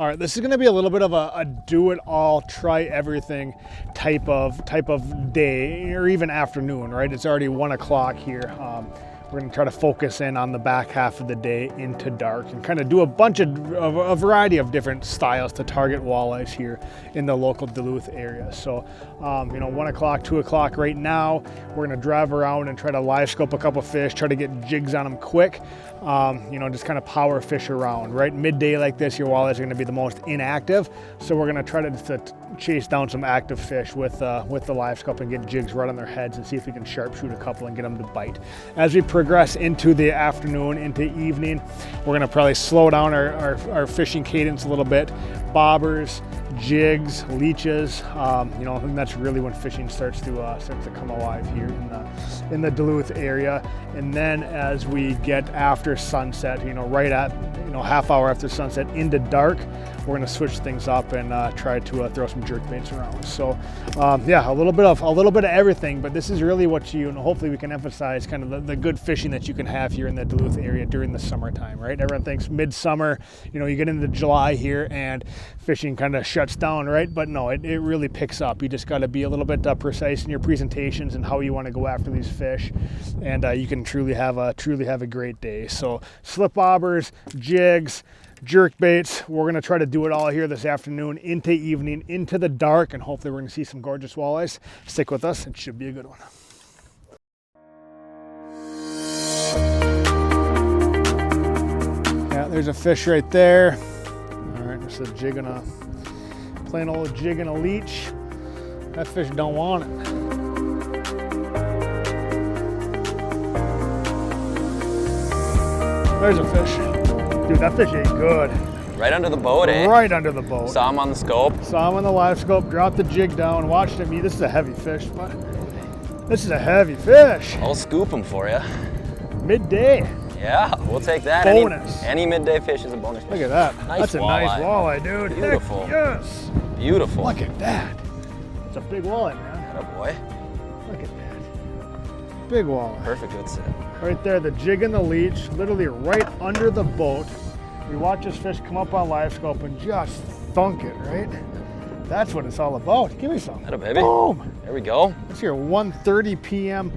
All right, this is gonna be a little bit of a do-it-all, try-everything type of day, or even afternoon, right? It's already 1 o'clock here. We're gonna try to focus in on the back half of the day into dark and kind of do a bunch of a variety of different styles to target walleyes here in the local Duluth area. So, 1 o'clock, 2 o'clock right now, we're gonna drive around and try to live scope a couple fish, try to get jigs on them quick, just kind of power fish around, right? Midday like this, your walleyes are gonna be the most inactive. So we're gonna try to chase down some active fish with the live scope and get jigs right on their heads and see if we can sharpshoot a couple and get them to bite. As we progress into the afternoon, into evening, we're gonna probably slow down our fishing cadence a little bit. Bobbers, jigs, leeches, and that's really when fishing starts to come alive here in the Duluth area. And then as we get after sunset, right at half hour after sunset into dark, we're going to switch things up and try to throw some jerk baits around. So a little bit of everything, but this is really what hopefully we can emphasize kind of the good fishing that you can have here in the Duluth area during the summertime, right? Everyone thinks midsummer, you get into July here and fishing kind of shuts down, right? But no, it really picks up. You just got to be a little bit precise in your presentations and how you want to go after these fish, and you can truly have a great day. So slip bobbers, jigs, jerk baits, we're going to try to do it all here this afternoon into evening, into the dark, and hopefully we're going to see some gorgeous walleyes. Stick with us, it should be a good one. Yeah, there's a fish right there. All right, just a jig and a plain old jig and a leech. That fish don't want it. There's a fish. Dude, that fish ate good. Right under the boat, eh? Right under the boat. Saw him on the scope. Saw him on the live scope, dropped the jig down, watched him eat. This is a heavy fish, but this is a heavy fish. I'll scoop him for you. Midday. Yeah, we'll take that. Bonus. Any midday fish is a bonus fish. Look at that. Nice That's a walleye. nice walleye, dude. Beautiful. Heck yes. Beautiful. Look at that. It's a big walleye, man. Atta boy. Look at that. Big walleye. Perfect good sit. Right there, the jig and the leech, literally right under the boat. We watch this fish come up on live scope and just thunk it, right? That's what it's all about. Give me some. Atta baby. Boom. There we go. That's your 1:30 p.m.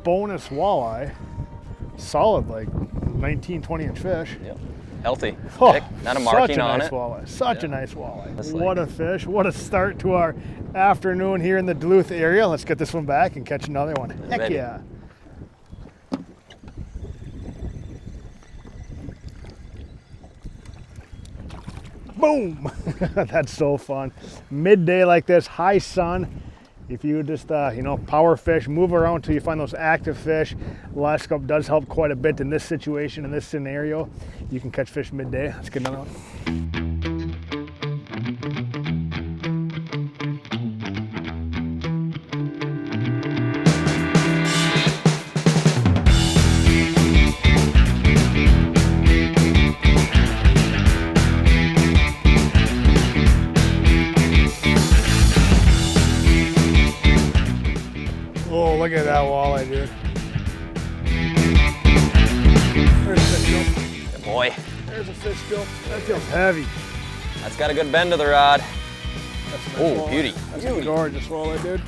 bonus walleye. Solid, like 19, 20-inch fish. Yep. Healthy. Oh, Thick. Not a marking on it. Walleye. Such a nice walleye. That's What a fish. What a start to our afternoon here in the Duluth area. Let's get this one back and catch another one. Heck Ready. yeah. Boom. That's so fun. Midday like this, high sun. If you just, power fish, move around until you find those active fish. Live scope does help quite a bit in this situation, in this scenario. You can catch fish midday. Let's get another one. Oh, look at that walleye, dude. There's a fish gill. Good boy. There's a fish gill. That feels heavy. That's got a good bend to the rod. That's a nice Oh, walleye. beauty. That's a gorgeous walleye, dude.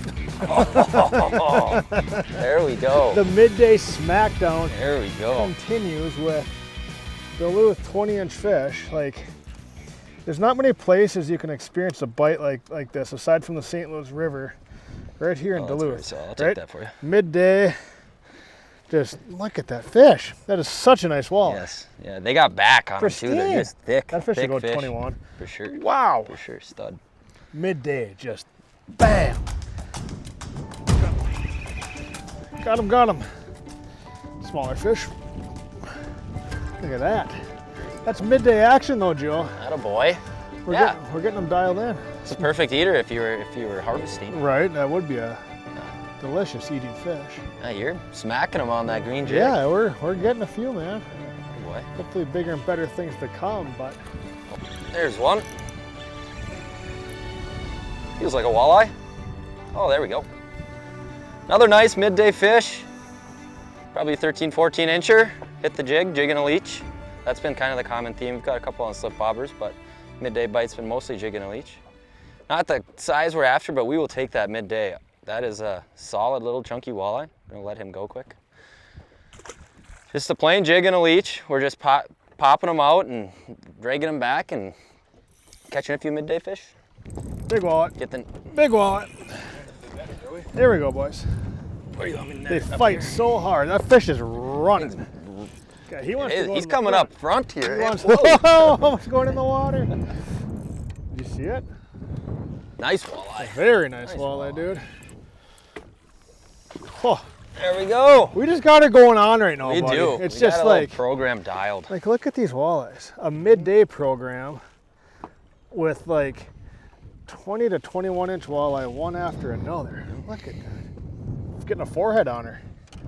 Oh, there we go. The midday smackdown There we go. continues with Duluth 20-inch fish. Like, there's not many places you can experience a bite like this aside from the St. Louis River. Right here in Oh, that's very Duluth. solid. I'll right? take that for you. Midday. Just look at that fish. That is such a nice walleye. Yes. Yeah, they got back on them too. They're Pristine. just thick. That fish thick should go 21. For sure. Wow. For sure. Stud. Midday, just bam. Got him. Smaller fish. Look at that. That's midday action though, Joe. Atta boy. We're getting them dialed in. It's a perfect eater if you were harvesting. Right, that would be a delicious eating fish. Yeah, you're smacking them on that green jig. Yeah, we're getting a few, man. Good boy. Hopefully bigger and better things to come, but There's one. Feels like a walleye. Oh, there we go. Another nice midday fish. Probably 13, 14 incher. Hit the jig and a leech. That's been kind of the common theme. We've got a couple on slip bobbers, but Midday bite's been mostly jigging a leech. Not the size we're after, but we will take that Midday. That is a solid little chunky walleye. I'm gonna let him go quick. Just a plain jig and a leech. We're just popping them out and dragging them back and catching a few midday fish. Big wallet. Get the Big wallet. There we go, boys. Where you want me They fight so hard. That fish is running. Okay, he wants to go He's in the coming front. up front here. He wants Whoa. almost going in the water. Did you see it? Nice walleye. Very nice walleye, dude. Oh, There we go. we just got it going on right now, We buddy. do. It's We just got a little like, program dialed. look at these walleyes. A midday program with like 20 to 21 inch walleye, one after another. Look at that. It's getting a forehead on her.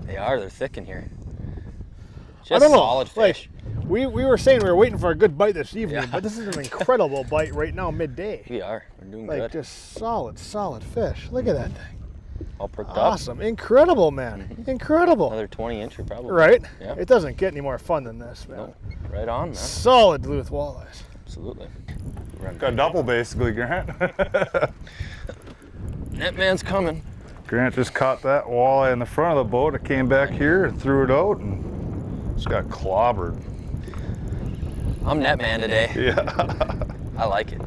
They are. They're thick in here. I Just don't know. solid fish. Like, we were saying we were waiting for a good bite this evening, Yeah. but this is an incredible bite right now, midday. We are. We're doing Like good. just solid fish. Look at that thing. All perked up. Awesome. Incredible, man. Incredible. Another 20 incher probably. Right? Yeah. It doesn't get any more fun than this, man. No. Right on, man. Solid Duluth walleyes. Absolutely. Got a double basically, Grant. That man's coming. Grant just caught that walleye in the front of the boat. It came back here and threw it out and just got clobbered. I'm net man today. Yeah. I like it.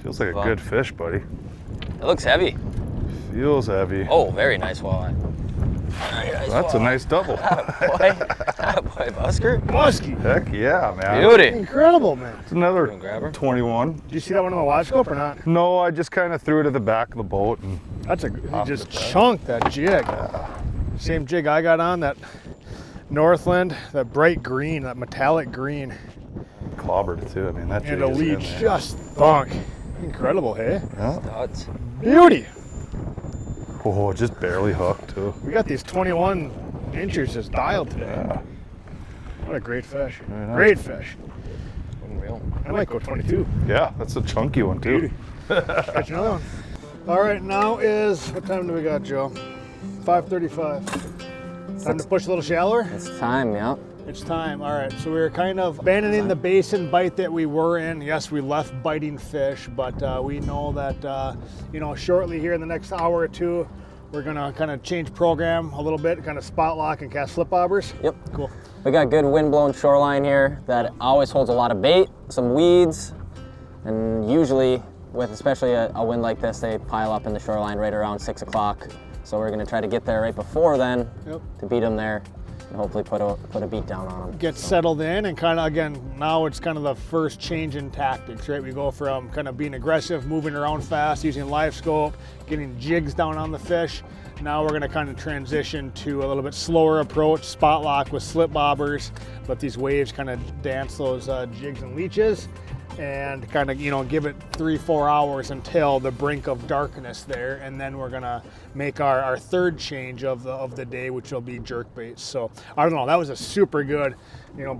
Feels like a Fun. good fish, buddy. It looks heavy. Feels heavy. Oh, very nice walleye. Very nice That's a walleye. nice double. Boy, Busker. Musky. Heck yeah, man. Beauty. Incredible, man. It's another Go and grab her. 21. Did you see that one on the live scope or not? No, I just kind of threw it at the back of the boat and That's a, he Off just the back. chunked that jig. Same jig I got on, that Northland, that bright green, that metallic green. clobbered it too. I mean, that And jig the is in lead there. just thunk. Incredible, hey? Yeah. Studs. Beauty. Oh, just barely hooked too. We got these 21 inches just dialed today. Yeah. What a great fish. Very nice. Great fish. Unreal. I might go 22. Yeah, that's a chunky one too. Beauty. Catch another one. All right, now is, what time do we got, Joe? 5:35. Time to push a little shallower? It's time, yeah. It's time. All right, so we were kind of abandoning the basin bite that we were in. Yes, we left biting fish, but we know that, shortly here in the next hour or two, we're gonna kind of change program a little bit, kind of spot lock and cast flip bobbers. Yep. Cool. We got good wind-blown shoreline here that always holds a lot of bait, some weeds, and usually with especially a wind like this, they pile up in the shoreline right around 6 o'clock. So we're gonna try to get there right before then Yep. to beat them there and hopefully put a beat down on them. Get settled in and kind of, again, now it's kind of the first change in tactics, right? We go from kind of being aggressive, moving around fast, using live scope, getting jigs down on the fish. Now we're gonna kind of transition to a little bit slower approach, spot lock with slip bobbers, let these waves kind of dance those jigs and leeches, and kind of, give it 3-4 hours until the brink of darkness there, and then we're gonna make our third change of the day, which will be jerk baits. So I don't know, that was a super good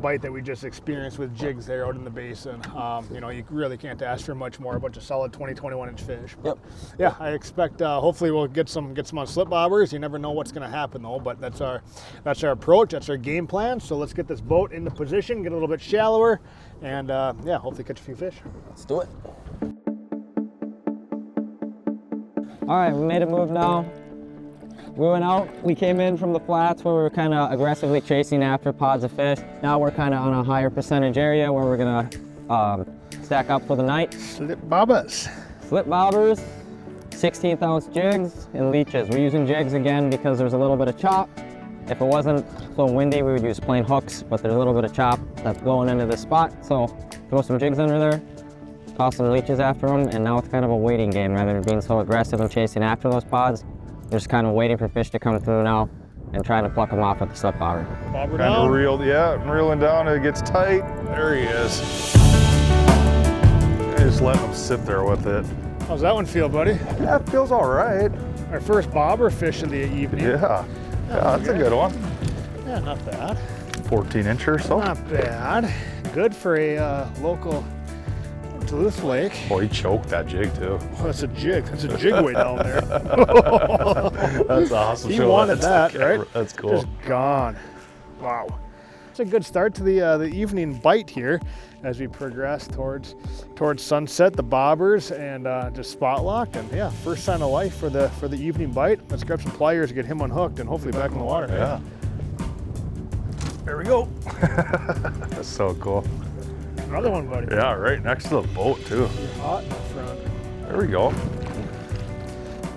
bite that we just experienced with jigs there out in the basin. You really can't ask for much more. A bunch of solid 20-21 inch fish. But, Yep. yeah, I expect hopefully we'll get some on slip bobbers. You never know what's gonna happen though, but that's our approach, that's our game plan. So let's get this boat into position, get a little bit shallower, and hopefully catch a few fish. Let's do it. All right, we made a move now. We went out, we came in from the flats where we were kind of aggressively chasing after pods of fish. Now we're kind of on a higher percentage area where we're gonna stack up for the night. Slip bobbers. Slip bobbers, 16th ounce jigs, and leeches. We're using jigs again because there's a little bit of chop. If it wasn't so windy, we would use plain hooks, but there's a little bit of chop that's blowing into this spot. So throw some jigs under there, toss some leeches after them, and now it's kind of a waiting game rather than being so aggressive and chasing after those pods. We're just kind of waiting for fish to come through now and trying to pluck them off with the slip bobber. Bobber Kind of down. reeling down. It gets tight. There he is. I just let him sit there with it. How's that one feel, buddy? Yeah, it feels all right. Our first bobber fish of the evening. Yeah, that's a good one. Yeah, not bad. 14 inch or so. Not bad. Good for a local Duluth lake. Boy, he choked that jig too. Oh, that's a jig. That's a jig way down there. That's awesome. He Show wanted that, on camera. right? That's cool. Just gone. Wow. that's a good start to the evening bite here as we progress towards sunset, the bobbers, and just spot locked. And yeah, first sign of life for the evening bite. Let's grab some pliers, get him unhooked, and hopefully back in the water. Yeah. There we go. That's so cool. Another one, buddy. Yeah, right next to the boat too. Hot in the front. There we go.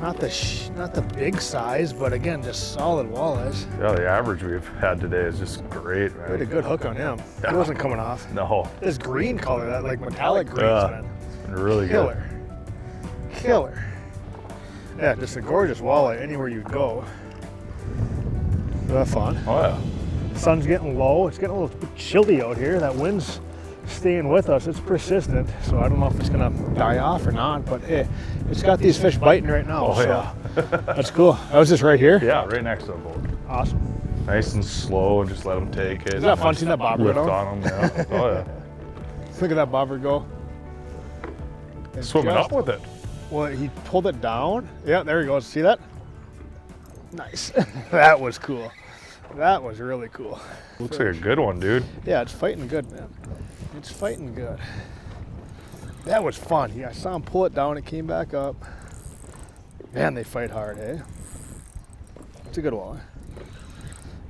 Not the big size, but again, just solid walleyes. Yeah, the average we've had today is just great, man. We had a good hook on him. Yeah. He wasn't coming off. No. This green color, that like metallic green, It's been really killer. Killer. Yeah, just a gorgeous walleye anywhere you go. Have fun. good. Oh yeah. Sun's getting low. It's getting a little chilly out here. That wind's staying with us. It's persistent, so I don't know if it's gonna die off or not, but hey, it's got these fish biting right now. Oh so yeah. that's cool. That was just right here? Yeah, right next to the boat. Awesome. Nice and slow, just let them take it. Isn't that fun seeing that bobber Lift go? on them, yeah. Oh yeah. Look at that bobber go. It's Swimming just- up with it. Well, he pulled it down. Yeah, there he goes. See that? Nice. That was cool. That was really cool. Looks like a good one, dude. Yeah, it's fighting good, man. It's fighting good. That was fun. Yeah, I saw him pull it down. It came back up. Man, they fight hard, eh? That's a good walleye.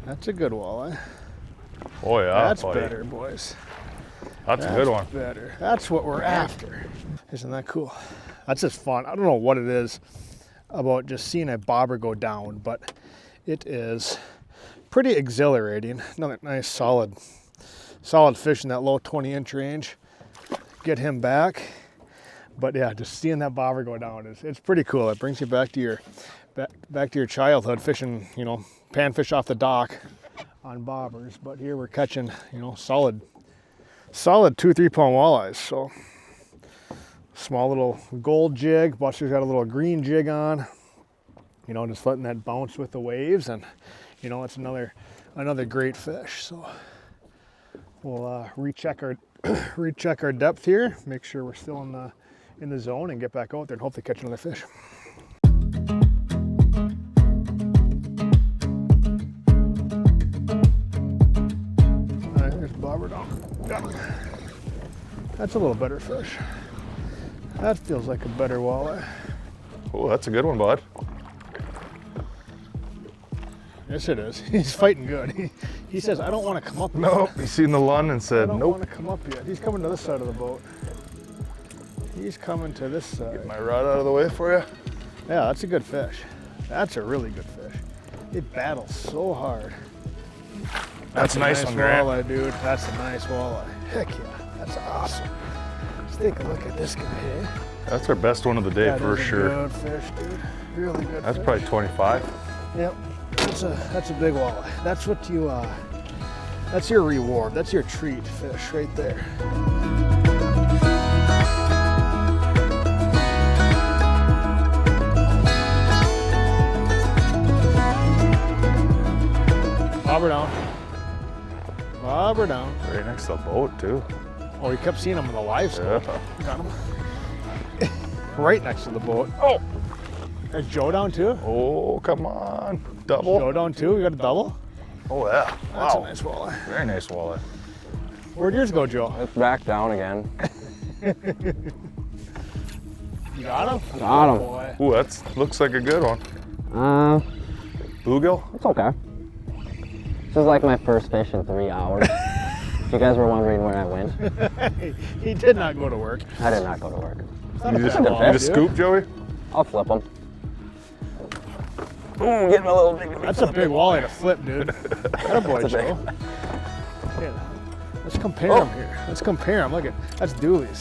That's a good walleye. Oh yeah. That's buddy. better, boys. That's a good one. Better. That's what we're after. Isn't that cool? That's just fun. I don't know what it is about just seeing a bobber go down, but it is pretty exhilarating. Another nice solid fish in that low 20-inch range. Get him back. But yeah, just seeing that bobber go down it's pretty cool. It brings you back to your childhood fishing, panfish off the dock on bobbers. But here we're catching, solid 2-3 pound walleyes. So small little gold jig. Buster's got a little green jig on. Just letting that bounce with the waves, and it's another great fish. So we'll recheck our depth here, make sure we're still in the zone, and get back out there and hopefully catch another fish. All right, there's bobber down. Got him. That's a little better fish. That feels like a better walleye. Oh, that's a good one, bud. Yes, it is. He's fighting good. He says, I don't want to come up yet. Nope. He seen the lun and I said, don't nope. want to come up yet. He's coming to this side of the boat. He's coming to this side. Get my rod out of the way for you. Yeah, that's a good fish. That's a really good fish. It battles so hard. That's a nice one, Grant. walleye, dude. That's a nice walleye. Heck yeah, that's awesome. Let's take a look at this guy here. That's our best one of the day That for is a sure. good fish, dude. Really good That's fish. probably 25. Yep. That's a big walleye. That's what you that's your reward. That's your treat fish right there. Bobber down. Bobber down. Right next to the boat too. Oh, he kept seeing him in the live scope. Yeah. Got him. Right next to the boat. Oh. Is Joe down too? Oh, come on. Double. Joe down too? You got a double? Oh yeah. That's Wow. a nice walleye. Very nice walleye. Where'd yours go, Joe? It's back down again. You got him? Got him. Boy. Ooh, that's looks like a good one. Bluegill? It's okay. This is like my first fish in 3 hours. If you guys were wondering where I went, He did not go to work. I did not go to work. You just, bad walleye, just dude. scoop, Joey? I'll flip them. Ooh, getting a little big. That's a big walleye to flip, dude. Attaboy, Joe. Yeah. Let's compare them here. Let's compare them. Look at that's Dooley's.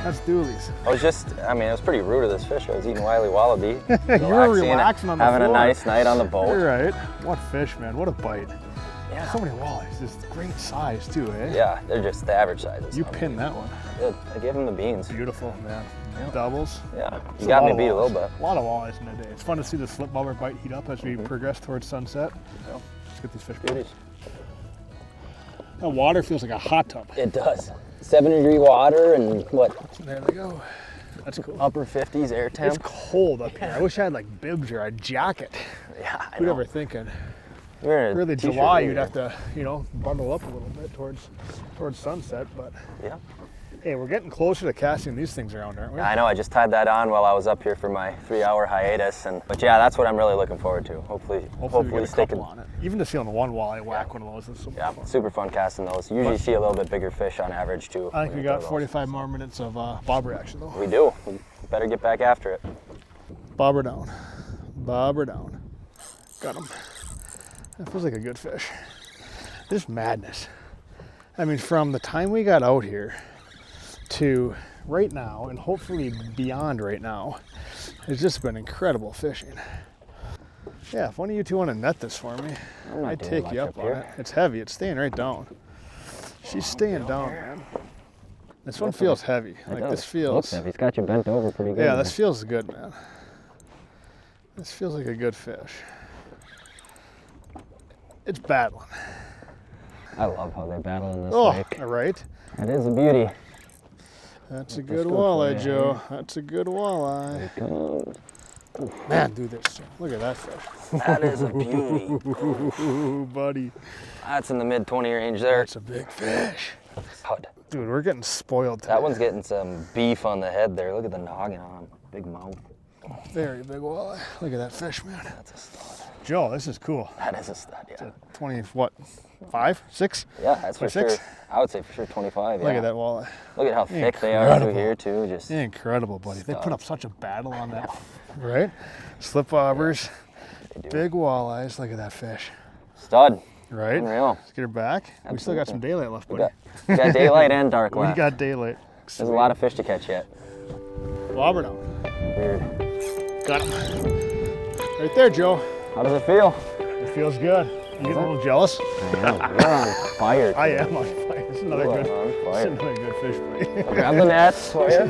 That's Dooley's. I was pretty rude of this fish. I was eating Wiley Wallaby. You were relaxing on the having floor. a nice night on the boat. You're right. What fish, man. What a bite. Yeah. So many walleyes. Just great size, too, eh? Yeah, they're just the average sizes. You pinned that one. Good. I gave him the beans. Beautiful, man. Yeah. Doubles. Yeah, It's you got lot me of beat a walleyes. little bit. A lot of walleyes in a day. It's fun to see the slip bobber bite heat up as we progress towards sunset. Let's get these fish. Beauties. That water feels like a hot tub. It does. 7-degree water and what? There they go. That's cool. Upper 50s air temp. It's cold up here. I wish I had like bibs or a jacket. Yeah, I Who'd know. ever thinking? We're in a really t-shirt July, here. you'd have to, you know, bundle up a little bit towards sunset. But Yeah. hey, we're getting closer to casting these things around, aren't we? I know, I just tied that on while I was up here for my 3-hour hiatus. But yeah, that's what I'm really looking forward to. Hopefully we get a stick couple on it. Even to see on the one walleye whack one of those is super Yeah, fun. super fun casting those. Usually see a little bit bigger fish on average too. I think when we you throw got those. 45 more minutes of bobber action though. We do. We better get back after it. Bobber down. Bobber down. Got him. That feels like a good fish. This is madness. I mean, from the time we got out here to right now, and hopefully beyond right now, it's just been incredible fishing. Yeah, if one of you two want to net this for me, I'd doing take much you up up on here. it. It's heavy. It's staying right down. She's staying down, man. This one feels heavy. Like this feels. Looks heavy. He's got you bent over pretty good. Yeah, this feels good, man. This feels like a good fish. It's battling. I love how they battle in this Oh, lake. all right. It is a beauty. That's a Let's good go walleye, for Joe. That's a good walleye. Here it comes. Man, do this. Look at that fish. That is a beauty. Ooh, buddy. That's in the mid-20 range there. That's a big fish. God. Dude, we're getting spoiled today. That one's getting some beef on the head there. Look at the noggin on him. Big mouth. very big walleye. Look at that fish, man. That's a stud. Joe, this is cool. That is a stud, yeah. 20, what, 5, 6? Yeah, that's for 26? sure. I would say for sure 25, yeah. Look at that walleye. Look at how thick they are through Incredible. here too. Just Incredible, buddy. They put Stud. up such a battle on that, right? Slip bobbers, they do. big walleyes. Look at that fish, Stud. right? Unreal. Let's get her back. We still got some daylight left, buddy. We got daylight and dark We left. got daylight. There's a lot of fish to catch yet. Bobber down. Weird. Got him. Right there, Joe. How does it feel? It feels good. You getting a little jealous? I am. You're on fire. I am on fire. This is another You are good. on This is fire. another good fish, buddy. I'll grab the nets for you.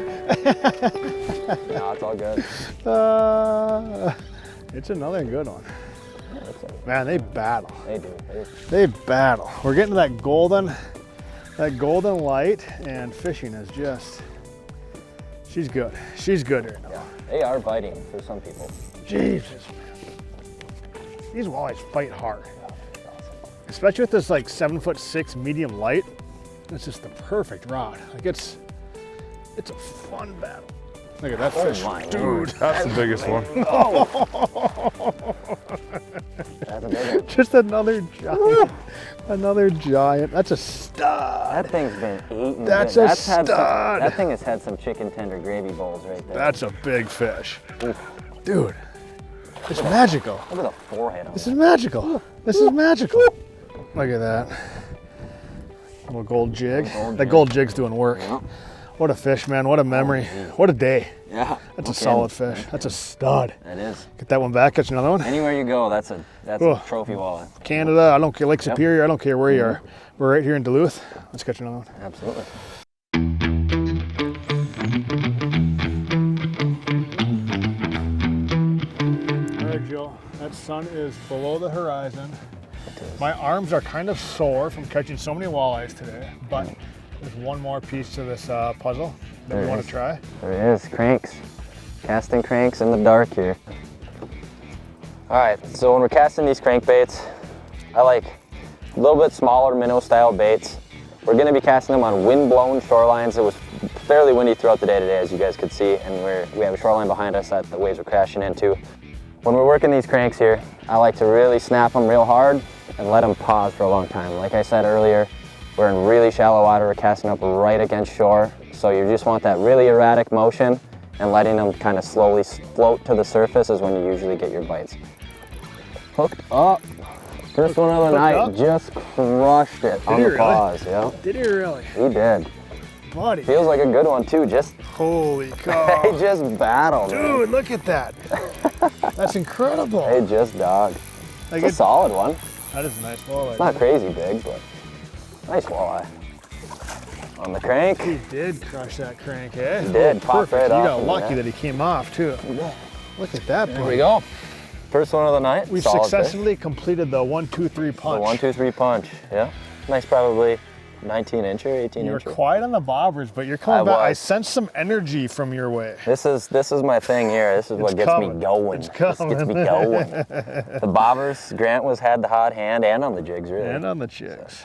No, it's all good. It's another good one. Man, they battle. They do. They battle. We're getting to that golden light, and fishing is just. She's good. She's good right now. Yeah, they are biting for some people. Jesus, man. These walleyes fight hard. Especially with this like 7'6" medium light. It's just the perfect rod. Like it's a fun battle. Look at that fish. my Dude. That's the biggest one. That's a big one. Just another giant. Another giant. That's a stud. That thing's been eaten. That's good. a had some- stud. that thing has had some chicken tender gravy bowls right there. That's a big fish. Oof. Dude. It's magical. Look at the forehead on This it. is magical. This is magical. Look at that. Little gold jig. Gold That jig. gold jig's doing work. Yeah. What a fish, man. What a memory. What a day. Yeah. That's a solid fish. That's a stud. It is. Get that one back. Catch another one. Anywhere you go, that's a Oh. trophy walleye. Canada. I don't care. Lake Superior. I don't care where you are. We're right here in Duluth. Let's catch another one. Absolutely. All right, Joe. That sun is below the horizon. My arms are kind of sore from catching so many walleyes today, but there's one more piece to this puzzle that we There want is. to try. There is, cranks. Casting cranks in the dark here. All right, so when we're casting these crankbaits, I like a little bit smaller minnow style baits. We're gonna be casting them on wind-blown shorelines. It was fairly windy throughout the day today, as you guys could see, and we have a shoreline behind us that the waves are crashing into. When we're working these cranks here, I like to really snap them real hard and let them pause for a long time. Like I said earlier, we're in really shallow water, we're casting up right against shore, so you just want that really erratic motion, and letting them kind of slowly float to the surface is when you usually get your bites. Hooked up. First one of the night, up? just crushed it on he the really? pause, yeah. Did he really? He did. Buddy. Feels like a good one too, just, Holy they cow. just battle, man. Dude, look at that. That's incredible. They just dog. Like It's a solid one. that is a nice walleye. It's not crazy big, but nice walleye. On the crank, He did crush that crank, eh? He did, popped Perfect. right You off got in lucky there. that he came off too. Look at that, there we buddy. go. First one of the night, We've solid fish. 19-incher, 18-incher. You were quiet on the bobbers, but you're coming I back. I was. sense some energy from your way. This is my thing here. This is what gets me going. It's This coming. gets me going. The bobbers, Grant had the hot hand and on the jigs, really. And on the jigs.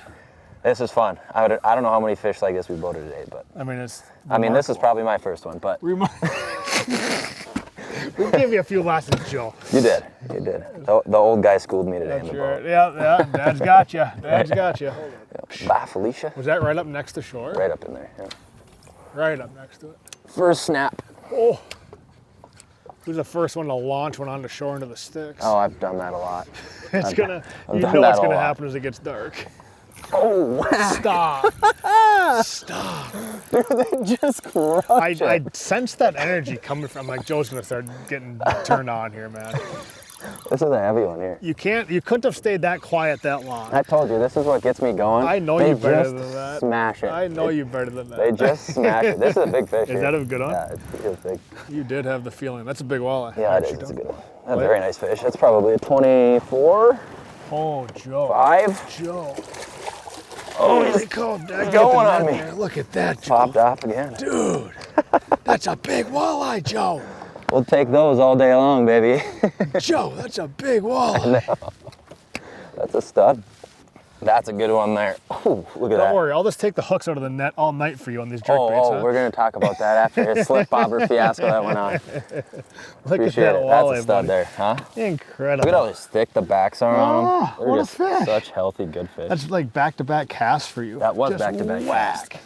This is fun. I don't know how many fish like this we boated today, but I mean, it's. this is probably my first one, but We gave you a few lessons, Joe. you did. The old guy schooled me today in That's the right. boat. Yeah, Dad's got you. Dad's got you. Bye, Felicia. Was that right up next to shore? Right up in there. Yeah. Right up next to it. First snap. Oh. Who's the first one to launch one onto shore into the sticks? Oh, I've done that a lot. It's gonna. I've You done know that what's a gonna lot. happen as it gets dark. Oh, wow. Stop. Stop. They just crushed I sense that energy coming from. Like Joe's gonna start getting turned on here, man. This is a heavy one here. You couldn't have stayed that quiet that long. I told you, this is what gets me going. I know They you better just than that. Smash it. I know you better than that. They just smash it. This is a big fish. Is that a good one? Yeah, it's big. You did have the feeling. That's a big walleye. Yeah, it Actually, is. It's a don't- good one. That's a very nice fish. That's probably a 24, Oh, Joe. 5. Joe. Oh, Holy cow, Dad, going get the on net me. there. Look at that, Joe. Popped off again. Dude, that's a big walleye, Joe. We'll take those all day long, baby. Joe, that's a big walleye. That's a stud. That's a good one there. Oh, look at that. Don't worry, I'll just take the hooks out of the net all night for you on these jerk baits. We're going to talk about that after his slip bobber fiasco that went on. Look Appreciate at that it. walleye, That's a stud buddy. there, huh? Incredible. Look at how thick the backs are on them. They're what a just fish. such healthy, good fish. That's like back-to-back casts for you. That was Just back-to-back whack. casts.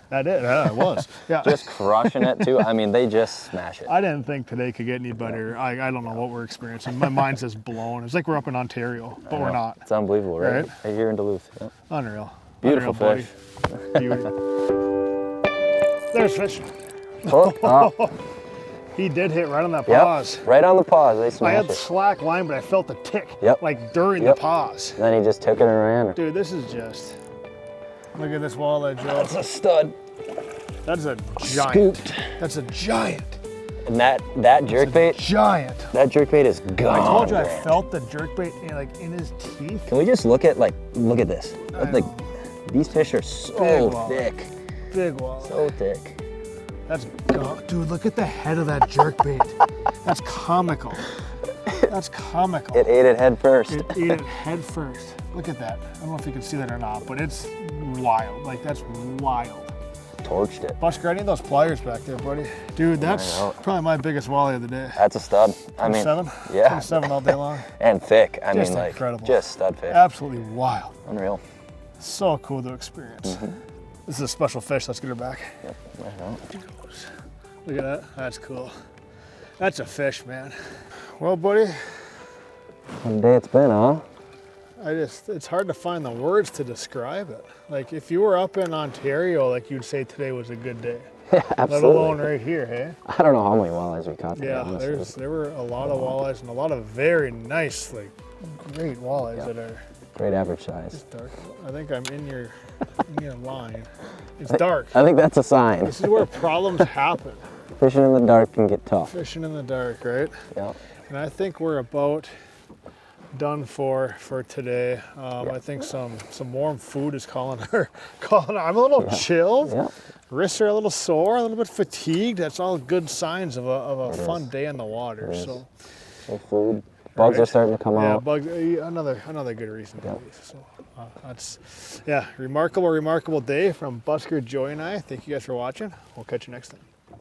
That is, yeah, it was. Yeah. Just crushing it too. I mean, they just smash it. I didn't think today could get any better. I don't know what we're experiencing. My mind's just blown. It's like we're up in Ontario, but we're not. It's unbelievable, right? Right. Right here in Duluth. Yeah. Unreal. Beautiful Unreal, fish. buddy. Beauty. There's fish. Oh, He did hit right on that yep. pause. Right on the pause. They I smashed had it. slack line, but I felt the tick. Yep. Like during Yep. the pause. Then he just took it and ran. Dude, this is just. Look at this walleye, Joe. That's a stud. That's a giant. Scooped. That's a giant. And that jerkbait, Giant. that jerkbait is gone. I told you I Grant. felt the jerkbait in his teeth. Can we just look at this? I Like, know. these fish are Big so walleye. thick. Big walleye. So thick. That's dude, look at the head of that jerkbait. That's comical. That's comical. It ate it head first. It ate it head first. Look at that. I don't know if you can see that or not, but it's wild. Like, that's wild. Torched it. Busker, I need those pliers back there, buddy. Dude, that's know. probably my biggest walleye of the day. That's a stud. I mean, 27? yeah. 27 all day long. And thick. I Just mean, like, incredible. just stud fish. Absolutely wild. Unreal. So cool to experience. This is a special fish. Let's get her back. Yep. I know. Look at that. That's cool. That's a fish, man. Well, buddy, What a day it's been, huh? it's hard to find the words to describe it. Like, if you were up in Ontario, like, you'd say today was a good day. Absolutely. Let alone right here, hey? I don't know how many walleyes we caught today. Yeah, honestly. there were a lot of walleyes and a lot of very nice, like, great walleyes that are Great average size. dark. I think I'm in your line. It's dark. I think that's a sign. This is where problems happen. Fishing in the dark can get tough. Fishing in the dark, right? Yeah. And I think we're about done for today. I think some warm food is calling her. I'm a little chilled. Yeah. Wrists are a little sore, a little bit fatigued. That's all good signs of a fun day in the water. So No food. Bugs are Right. starting to come yeah, out. bugs. Another good reason to leave. So that's remarkable day from Busker, Joy, and I. Thank you guys for watching. We'll catch you next time.